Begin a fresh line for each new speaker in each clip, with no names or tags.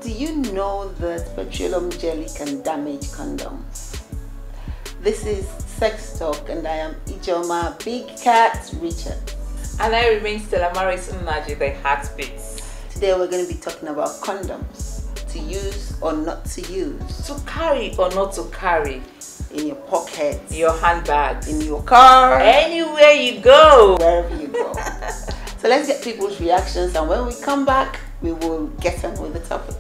Do you know that petroleum jelly can damage condoms? This is Sex Talk, and I am Ijoma Big Cat Richard.
And I remain Stella Maris Unaji, the heartbeats.
Today we're going to be talking about condoms. To use or not to use.
To carry or not to carry.
In your pocket.
Your handbags.
In your car.
Anywhere you go.
Wherever you go. So let's get people's reactions, and when we come back, we will get on with the topic.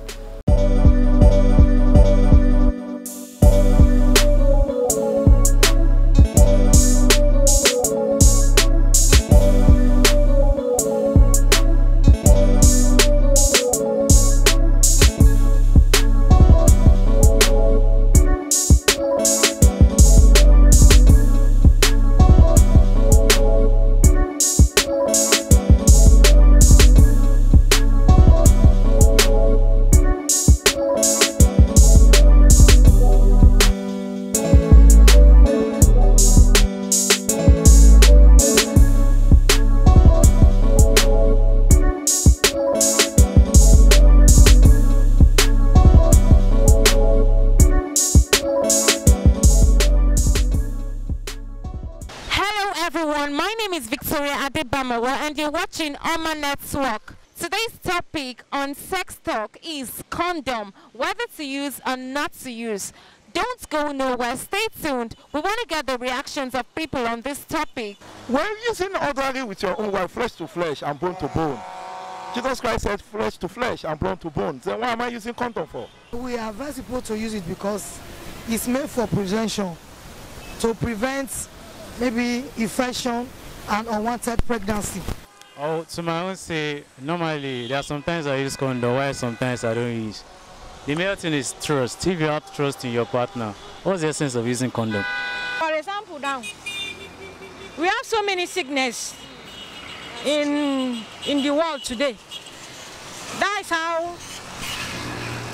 And you're watching Oma Network. Today's topic on Sex Talk is condom, whether to use or not to use. Don't go nowhere, stay tuned. We want to get the reactions of people on this topic.
Well, using ordinarily with your own wife, flesh to flesh and bone to bone. Jesus Christ said flesh to flesh and bone to bone. Then why am I using condom for?
We are very supposed to use it because it's made for prevention, to prevent maybe infection and unwanted pregnancy.
Oh, to my own say, normally there are sometimes I use condom, while sometimes I don't use. The main thing is trust. If you have trust in your partner, what's the essence of using condom?
For example, now we have so many sickness in the world today. That is how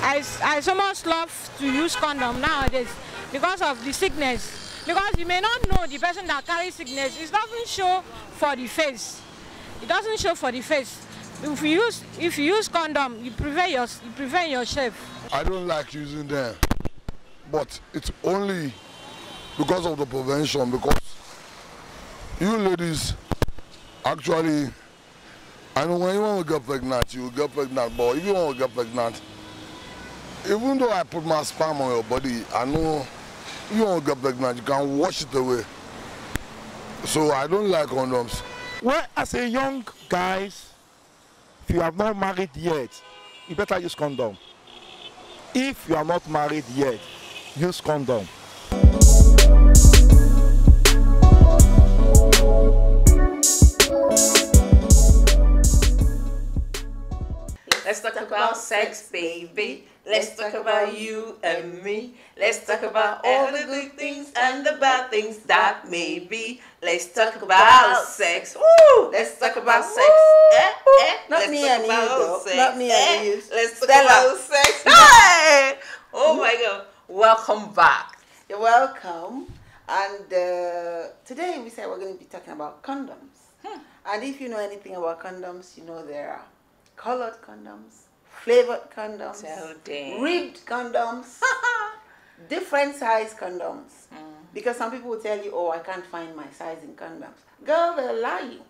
I so much love to use condom nowadays, because of the sickness. Because you may not know the person that carries sickness. It doesn't show for the face. It doesn't show for the face. If you use condom, you prevent yourself.
I don't like using them, but it's only because of the prevention. Because you ladies, actually, I know when you want to get pregnant, you will get pregnant. But if you want to get pregnant, even though I put my sperm on your body, I know. You won't get pregnant, you can wash it away. So I don't like condoms.
Well, as a young guys, if you are not married yet, you better use condom. If you are not married yet, use condom.
Let's talk about sex, baby. Let's talk about you and me. Let's talk about all the good things and the bad things that may be. Let's talk about sex. Woo! Let's talk about sex.
Not me and you, though. Not me and you.
Let's talk about sex. Hey! Oh my God. Welcome back.
You're welcome. And today we said we're going to be talking about condoms. And if you know anything about condoms, you know there are colored condoms, flavored condoms, ribbed condoms, different size condoms. Because some people will tell you, oh, I can't find my size in condoms. Girl, they'll lie you.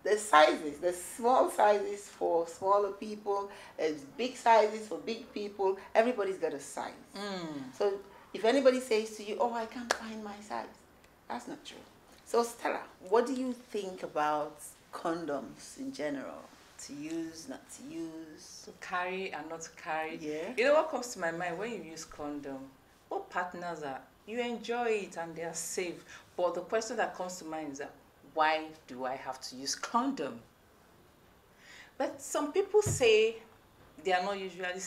The sizes, the small sizes for smaller people, there's big sizes for big people. Everybody's got a size. So if anybody says to you, oh, I can't find my size, that's not true. So Stella, what do you think about condoms in general? To use, not to use.
To carry and not to carry.
Yeah.
You know what comes to my mind when you use condom? What partners are? You enjoy it and they are safe. But the question that comes to mind is that, why do I have to use condom? But some people say they are not usually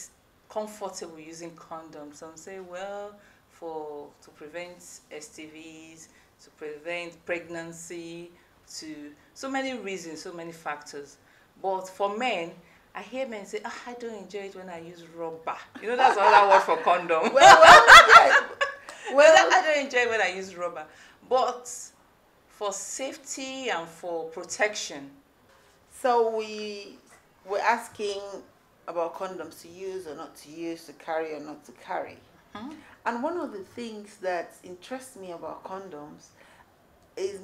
comfortable using condoms. Some say, well, to prevent STVs, to prevent pregnancy, to so many reasons, so many factors. But for men, I hear men say, I don't enjoy it when I use rubber. You know, that's another word for condom. Well, I don't enjoy it when I use rubber. But for safety and for protection.
So we're asking, about condoms, to use or not to use, to carry or not to carry. And one of the things that interests me about condoms is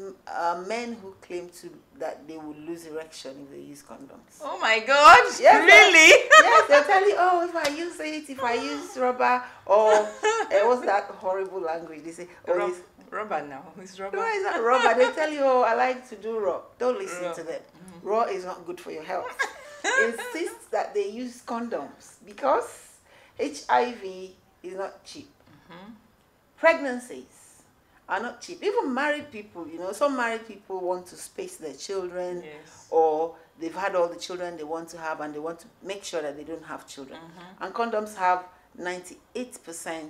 men who claim that they will lose erection if they use condoms.
Oh my God!
Yes,
Really?
Yes, they'll tell you, oh, if I use it, if I use rubber, or what's that horrible language? They say, oh,
Rubber now. It's rubber.
no, it's not rubber. They tell you, oh, I like to do raw. Don't listen to them. Raw is not good for your health. Insists that they use condoms because HIV is not cheap. Pregnancies are not cheap. Even married people, some married people want to space their children, or they've had all the children they want to have, and they want to make sure that they don't have children. And condoms have 98%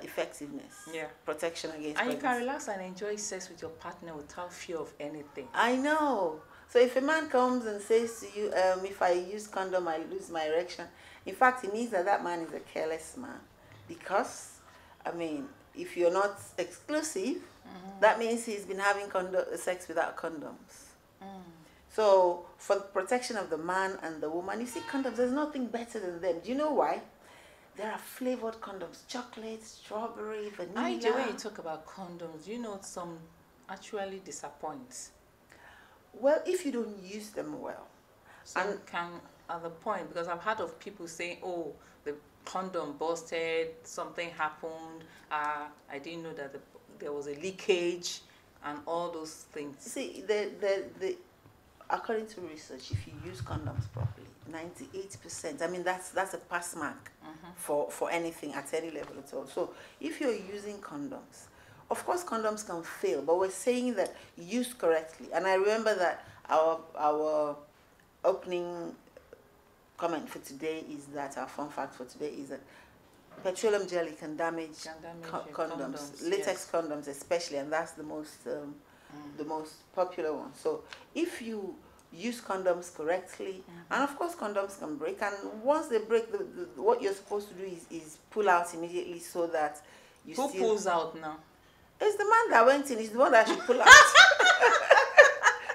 effectiveness, protection against pregnancy.
And you can relax and enjoy sex with your partner without fear of anything.
I know. So if a man comes and says to you, if I use condom, I lose my erection, in fact, it means that that man is a careless man. Because, I mean, if you're not exclusive, that means he's been having sex without condoms. So for the protection of the man and the woman, you see, condoms, there's nothing better than them. Do you know why? There are flavored condoms, chocolate, strawberry, vanilla.
When you talk about condoms, some actually disappoint.
Well, if you don't use them well.
Some can, at the point, because I've heard of people saying, oh, the condom busted, something happened, I didn't know that there was a leakage, and all those things.
See, according to research, if you use condoms properly, 98%, I mean, that's a pass mark for anything at any level at all. So if you're using condoms, of course condoms can fail, but we're saying that used correctly. And I remember that our opening comment for today is that, our fun fact for today is that petroleum jelly can damage condoms, latex condoms especially, and that's the most popular one. So if you use condoms correctly, and of course condoms can break, and once they break, what you're supposed to do is pull out immediately, so that you
Who pulls out now?
It's the man that went in. It's the one that should pull out.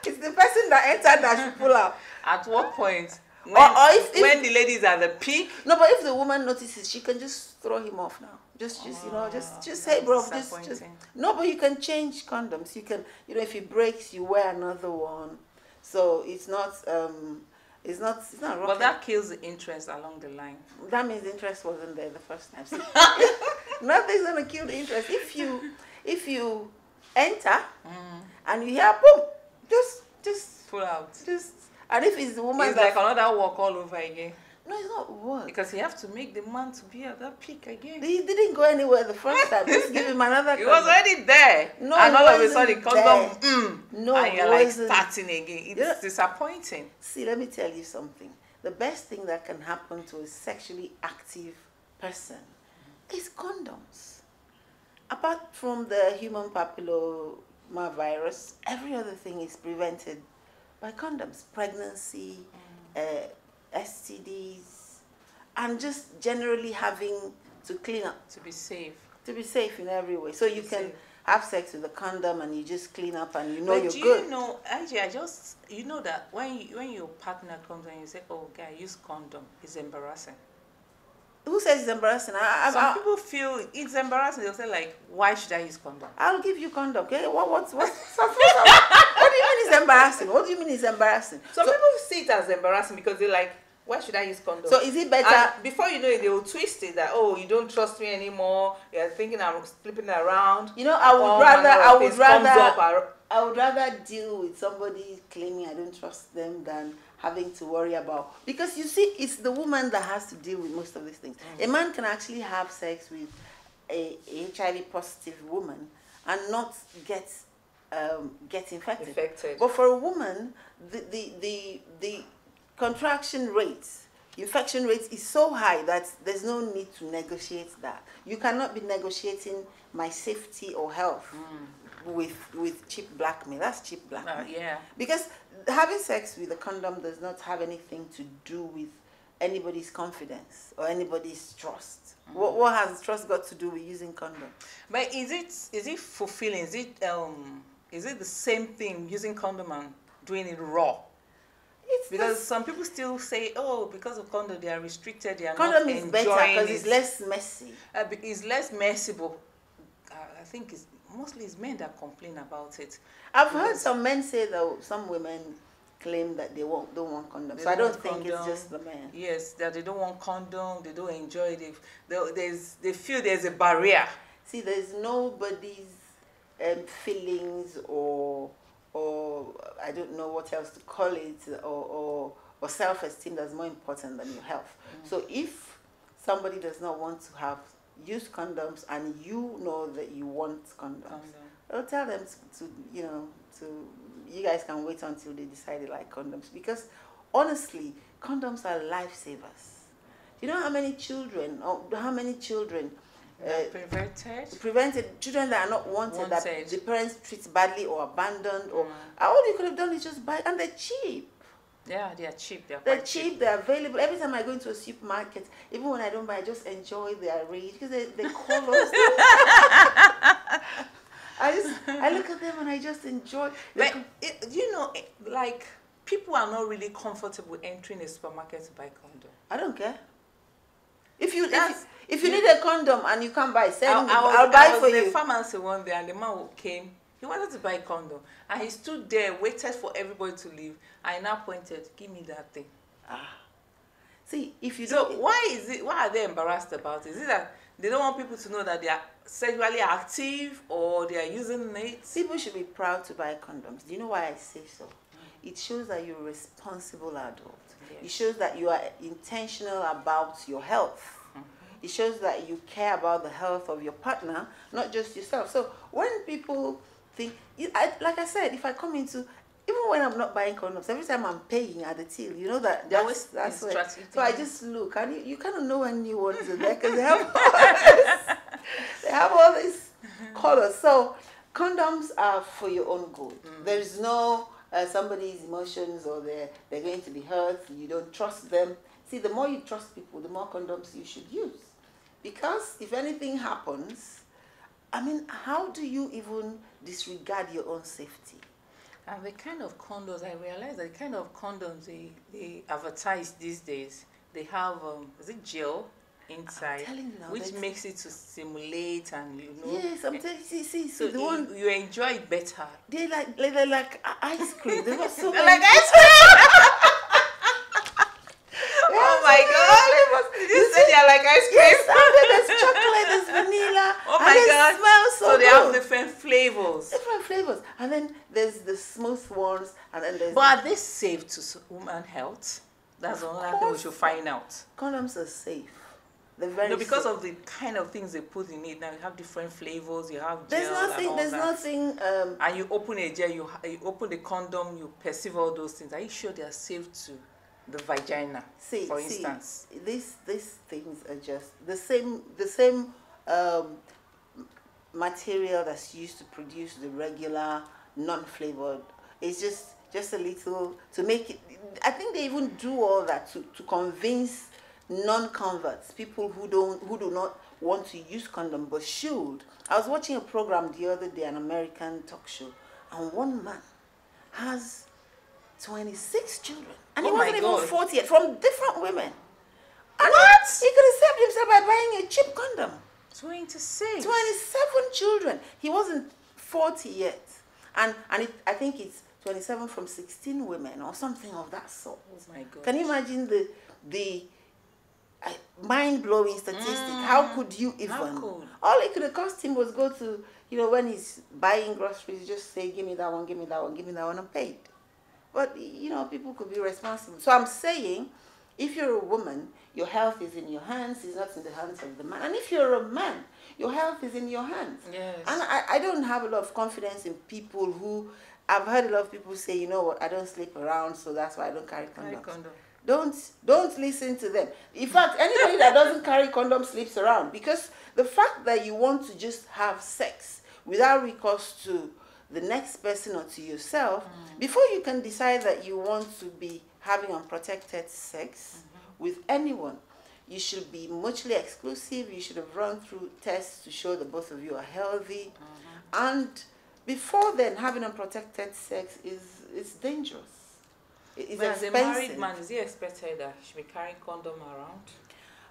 It's the person that entered that should pull out.
At what point? When,
when
the lady is at the peak?
No, but if the woman notices, she can just throw him off now. Just say, bro, just. No, but you can change condoms. You can, if it breaks, you wear another one. So it's not rocket.
But that kills the interest along the line.
That means interest wasn't there the first time. So nothing's gonna kill the interest. If you enter and you hear boom, just
pull out.
And if it's the woman,
it's like another walk all over again.
No, it's not work.
Because you have to make the man to be at that peak again.
He didn't go anywhere the first time. Just give him another.
He was already there.
No,
and all of a sudden, condom,
no,
and you're like starting again. It's disappointing.
See, let me tell you something. The best thing that can happen to a sexually active person is condoms. Apart from the human papillomavirus, every other thing is prevented by condoms. Pregnancy, STDs, and just generally having to clean up.
To be safe. To
be safe in every way. So you can have sex with a condom and you just clean up and you're good.
You know, actually, you know that when your partner comes and you say, oh, guy, use condom, it's embarrassing.
Who says it's embarrassing?
Some people feel it's embarrassing. They'll say, like, why should I use condom?
I'll give you condom, okay? What do you mean it's embarrassing? What do you mean it's embarrassing?
Some people see it as embarrassing because they're like, why should I use condom?
So is it better?
And before you know it, they will twist it that, oh, you don't trust me anymore. You're thinking I'm slipping around.
I would rather deal with somebody claiming I don't trust them than having to worry about, because you see, it's the woman that has to deal with most of these things. A man can actually have sex with a HIV positive woman and not get infected. But for a woman, the contraction rates, infection rates is so high that there's no need to negotiate that. You cannot be negotiating my safety or health with cheap blackmail. That's cheap blackmail.
Yeah.
Because having sex with a condom does not have anything to do with anybody's confidence or anybody's trust. What has trust got to do with using condom?
But is it fulfilling? Is it the same thing using condom and doing it raw? Because some people still say, oh, because of condom, they are restricted, they are
condom
not
is
enjoying
better because
it.
it's less messy.
It's less messy, but I think it's mostly it's men that complain about it.
I've heard some men say that some women claim that they don't want condoms. So I don't think it's just the men.
Yes, that they don't want condom, they don't enjoy it. They feel there's a barrier.
See, there's nobody's feelings or I don't know what else to call it or self-esteem that's more important than your health. So if somebody does not want to use condoms and you know that you want condoms, I'll tell them to you guys can wait until they decide they like condoms, because honestly, condoms are lifesavers. Do you know how many children prevented children that are not wanted, that the parents treat badly or abandoned, or all you could have done is just buy, and they're cheap.
Yeah, they are cheap. They're
cheap. They're available. Every time I go into a supermarket, even when I don't buy, I just enjoy their range because they colors. I look at them and I just enjoy.
But like people are not really comfortable entering a supermarket to buy condom.
I don't care. If you need a condom and you can't buy, I'll buy for you.
I was in a pharmacy one day and the man who came, he wanted to buy a condom and he stood there, waited for everybody to leave. I now pointed, give me that thing.
See, if you
don't. So why are they embarrassed about it? Is it that they don't want people to know that they are sexually active or they are using it?
People should be proud to buy condoms. Do you know why I say so? It shows that you're a responsible adult. Yes. It shows that you are intentional about your health. It shows that you care about the health of your partner, not just yourself. So when people think, like I said, if I come into, even when I'm not buying condoms, every time I'm paying at the till, you know that's where. So I just look, and you kind of know when new ones are there because they have all these colors. So condoms are for your own good. There is no somebody's emotions or they're going to be hurt. You don't trust them. See, the more you trust people, the more condoms you should use. Because if anything happens, I mean, how do you even disregard your own safety?
And the kind of condoms, I realize that the kind of condoms they advertise these days, they have, is it gel inside, which makes it to stimulate and
Yes, I'm telling you, see,
so
the one
you enjoy it better.
They're like ice cream. They were so
like ice cream. Oh my God! You said they're like ice cream.
Yes, there's chocolate, there's vanilla.
Oh my God!
Smells so
they have different flavors.
Different flavors, and then there's the smooth ones, and then there's.
But are they safe to woman health? That's the only thing we should find out.
Condoms are safe. They're very
because
safe.
of the kind of things they put in it. Now you have different flavors. You have
there's
gel
nothing.
and all
there's
that.
nothing.
And you open a gel. You open the condom. You perceive all those things. Are you sure they are safe to the vagina? For instance,
these things are just the same material that's used to produce the regular non-flavored. It's just a little to make it. I think they even do all that to convince non-converts, people who do not want to use condom but should. I was watching a program the other day, an American talk show, and one man has 26 children, and he wasn't even 40 yet, from different women. And what? He could have saved himself by buying a cheap condom.
26.
27 children. He wasn't 40 yet, and I think it's 27 from 16 women or something of that sort.
Oh my God!
Can you imagine the mind-blowing statistic? How could you even? All it could have cost him was go to, when he's buying groceries, just say, give me that one, give me that one, give me that one, and paid. But, people could be responsible. So I'm saying, if you're a woman, your health is in your hands, it's not in the hands of the man. And if you're a man, your health is in your hands.
Yes.
And I don't have a lot of confidence in people who, I've heard a lot of people say, you know what, I don't sleep around, so that's why I don't carry condoms. Don't listen to them. In fact, anybody that doesn't carry condom sleeps around, because the fact that you want to just have sex without recourse to the next person or to yourself, before you can decide that you want to be having unprotected sex with anyone, you should be mutually exclusive. You should have run through tests to show that both of you are healthy. And before then, having unprotected sex is dangerous. It's
But as a
expensive.
married man, is he expected that he should be carrying condom around?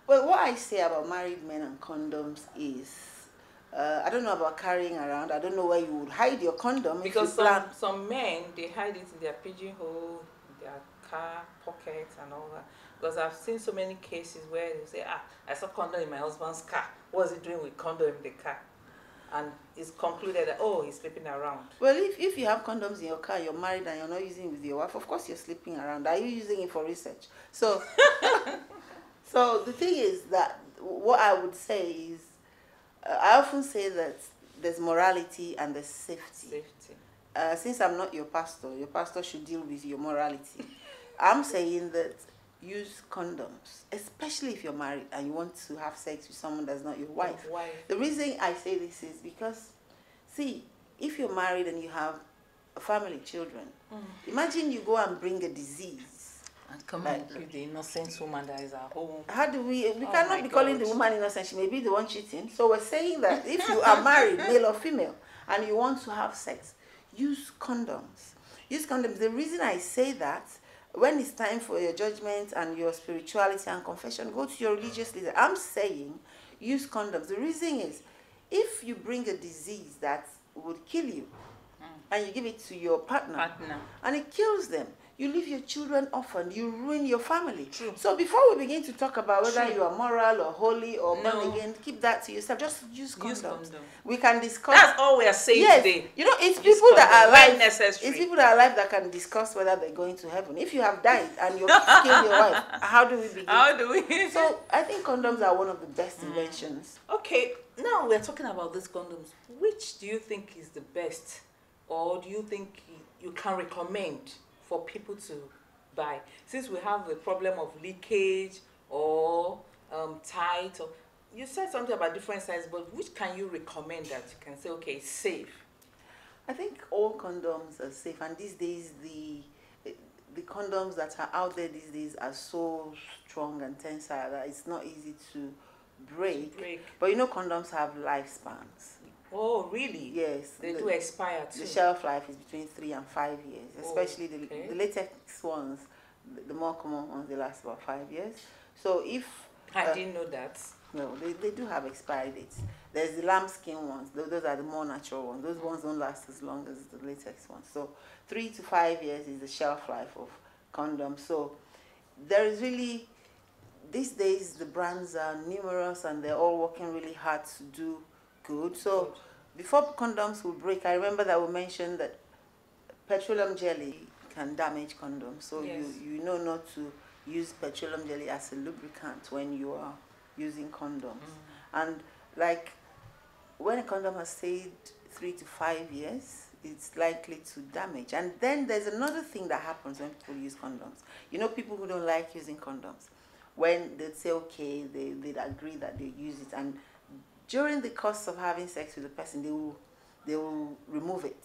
Well, what I say about married men and condoms is, I don't know about carrying around. I don't know where you would hide your condom.
Because
if you plan.
some men, they hide it in their pigeonhole, in their car pocket and all that. Because I've seen so many cases where they say, I saw condom in my husband's car. What's he doing with condom in the car? And it's concluded that, oh, he's sleeping around.
Well, if you have condoms in your car, you're married and you're not using it with your wife, of course you're sleeping around. Are you using it for research? So, so the thing is that what I would say is, I often say that there's morality and there's safety. Since I'm not your pastor should deal with your morality. I'm saying that use condoms, especially if you're married and you want to have sex with someone that's not your wife. The reason I say this is because, see, if you're married and you have a family, children, imagine you go and bring a disease.
And come and give the innocent woman that is at home.
How do we cannot be calling the woman innocent. She may be the one cheating. So we're saying that if you are married, male or female, and you want to have sex, use condoms. Use condoms. The reason I say that, when it's time for your judgment and your spirituality and confession, go to your religious leader. I'm saying use condoms. The reason is, if you bring a disease that would kill you and you give it to your partner. And it kills them, you leave your children orphaned, you ruin your family.
True.
So before we begin to talk about whether you are moral or holy or born again, keep that to yourself. Just use condoms. We can discuss.
That's all we are saying today.
You know, it's people that are alive.
Necessary.
It's people that are alive that can discuss whether they're going to heaven. If you have died and you've killed your wife, how do we begin?
How do we?
So I think condoms are one of the best inventions.
Okay, now we're talking about these condoms. Which do you think is the best, or do you think you can recommend for people to buy? Since we have the problem of leakage or tight, or you said something about different sizes, but which can you recommend that you can say, okay, it's safe?
I think all condoms are safe, and these days the condoms that are out there these days are so strong and tensile that it's not easy to break. But you know, condoms have lifespans.
Oh, really?
Yes.
They do expire too.
The shelf life is between 3 and 5 years, especially the latex ones. The more common ones, they last about 5 years. So if
I didn't know that.
No, they do have expiry dates. There's the lambskin ones. Those are the more natural ones. Those ones don't last as long as the latex ones. So 3 to 5 years is the shelf life of condoms. So there is really, these days the brands are numerous and they're all working really hard to do good. So before condoms will break, I remember that we mentioned that petroleum jelly can damage condoms. So you know not to use petroleum jelly as a lubricant when you are using condoms. And like when a condom has stayed 3 to 5 years, it's likely to damage. And then there's another thing that happens when people use condoms. You know, people who don't like using condoms, when they say okay, they'd agree that they use it, and during the course of having sex with the person, they will remove it.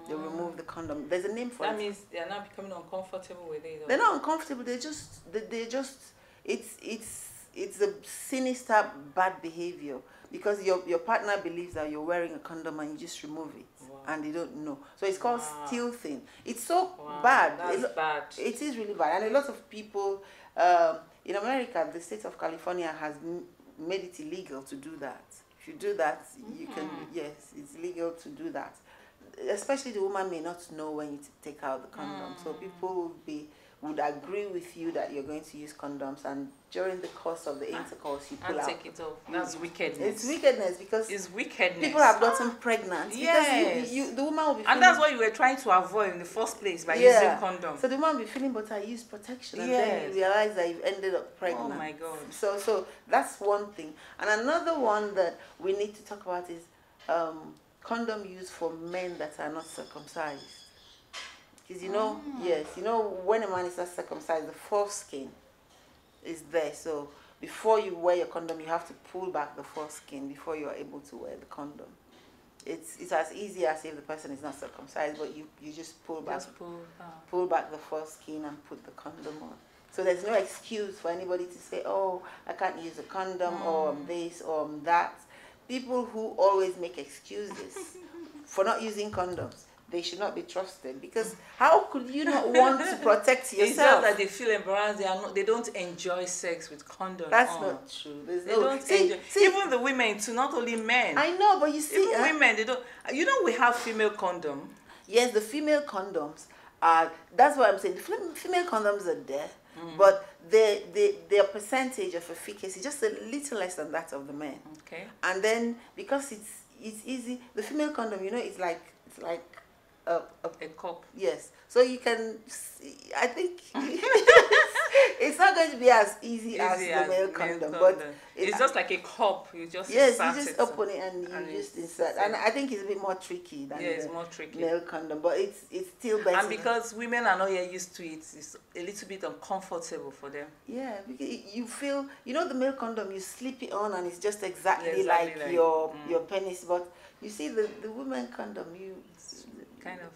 They remove the condom. There's a name for it.
That means they are not becoming uncomfortable with it.
They're not uncomfortable. They just it's a sinister bad behavior, because your partner believes that you're wearing a condom and you just remove it. And they don't know. So it's called stealthing. It's so bad.
That's bad.
It is really bad. And a lot of people in America, the state of California has made it illegal to do that. If you do that, you can, yes, it's legal to do that. Especially the woman may not know when you take out the condom. So people would agree with you that you're going to use condoms, and during the course of the intercourse you pull out.
Take it off. That's wickedness.
It's wickedness, because
it's wickedness.
People have gotten pregnant.
Yes.
Because the woman will be
and that's what you were trying to avoid in the first place by using condoms.
So the woman will be feeling, but I use protection, and then you realize that you've ended up pregnant.
Oh my God.
So that's one thing. And another one that we need to talk about is condom use for men that are not circumcised. Because you know, when a man is not circumcised, the foreskin is there. So before you wear your condom, you have to pull back the foreskin before you are able to wear the condom. It's as easy as if the person is not circumcised, but you just pull back the foreskin and put the condom on. So there's no excuse for anybody to say, oh, I can't use a condom, or I'm this, or I'm that. People who always make excuses for not using condoms, they should not be trusted, because how could you not want to protect yourself?
It's just that they feel embarrassed. They don't enjoy sex with condoms.
That's not true.
They don't enjoy. Even the women too, not only men.
I know, but you see,
even women, they don't. You know, we have female condom.
Yes, the female condoms are. That's what I'm saying. The female condoms are there, but their percentage of efficacy is just a little less than that of the men.
Okay.
And then because it's easy, the female condom, you know, it's like a
cup.
Yes. So you can, I think, it's not going to be as easy as the male condom, but
it's just like a cup. You just
you just open it and you just insert. And I think it's a bit more tricky than
it's more tricky.
Male condom, but it's still better.
And because women are not yet used to it, it's a little bit uncomfortable for them.
Yeah, because you feel, you know, the male condom, you slip it on and it's just exactly like your penis, but you see the women condom,
kind of,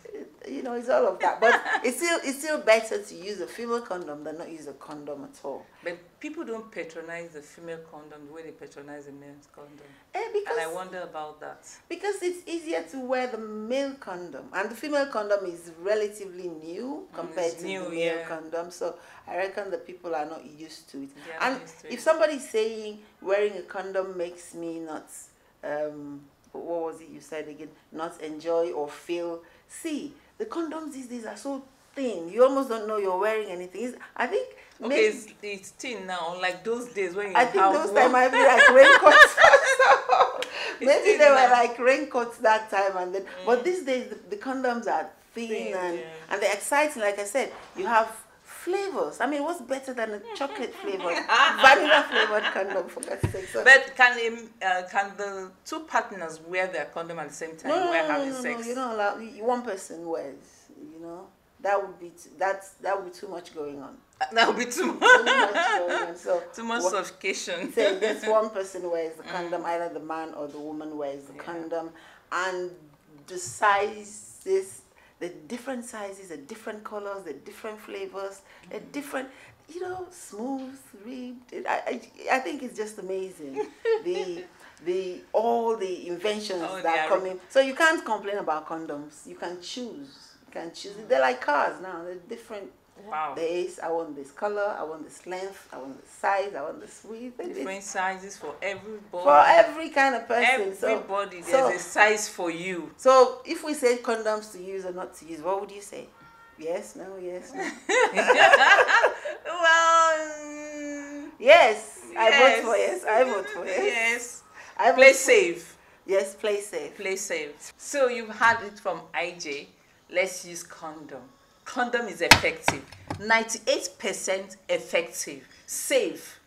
you know, it's all of that, but it's still better to use a female condom than not use a condom at all.
But people don't patronize the female condom the way they patronize the male condom.
And
I wonder about that.
Because it's easier to wear the male condom, and the female condom is relatively new compared to the male condom. So I reckon the people are not used to it. And if somebody's saying wearing a condom makes me not, what was it you said again? Not enjoy or feel. See, the condoms these days are so thin. You almost don't know you're wearing anything. I think.
Okay, it's thin now. Unlike those days when you.
I think those times might be like raincoats. Maybe they were like raincoats that time, and then. But these days the condoms are thin and they're exciting. Like I said, you have flavors. I mean, what's better than a chocolate flavored, vanilla flavored condom, for God's sake? So,
but can the two partners wear their condom at the same time while having sex?
No, you're not allowed. One person wears. You know, that would be too much going on.
That would be too much.
Going on. So
too much suffocation.
So this one person wears the condom, either the man or the woman wears the condom, and the sizes. The different sizes, the different colors, the different flavors, the different, you know, smooth, ribbed. I think it's just amazing. All the inventions that are coming. So you can't complain about condoms. You can choose. They're like cars now. They're different.
Wow.
I want this color, I want this length, I want this size, I want this width.
Different sizes for everybody.
For every kind of person.
Everybody, there's a size for you.
So if we say condoms to use or not to use, what would you say? Yes, no, yes, no.
Well,
yes. I vote for yes. I vote for yes.
Yes. Play safe.
Yes, play safe.
Play safe. So you've had it from IJ. Let's use condom. Condom is effective. 98% effective. Safe.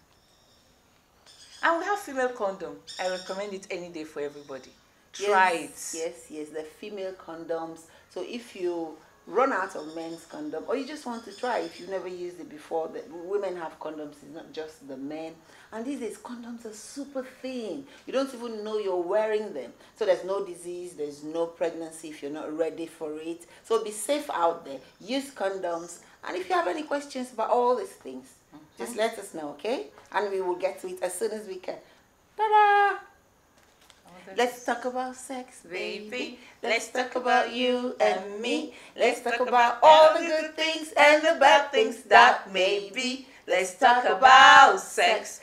And we have female condom. I recommend it any day for everybody. Try it.
Yes. The female condoms. So if you run out of men's condom, or you just want to try, if you've never used it before, the women have condoms, it's not just the men. And these days condoms are super thin. You don't even know you're wearing them. So there's no disease, there's no pregnancy if you're not ready for it. So be safe out there. Use condoms. And if you have any questions about all these things, just let us know, okay? And we will get to it as soon as we can. Ta-da! Let's talk about sex, baby. Let's talk about you and me. Let's talk about all the good things and the bad things that may be. Let's talk about sex.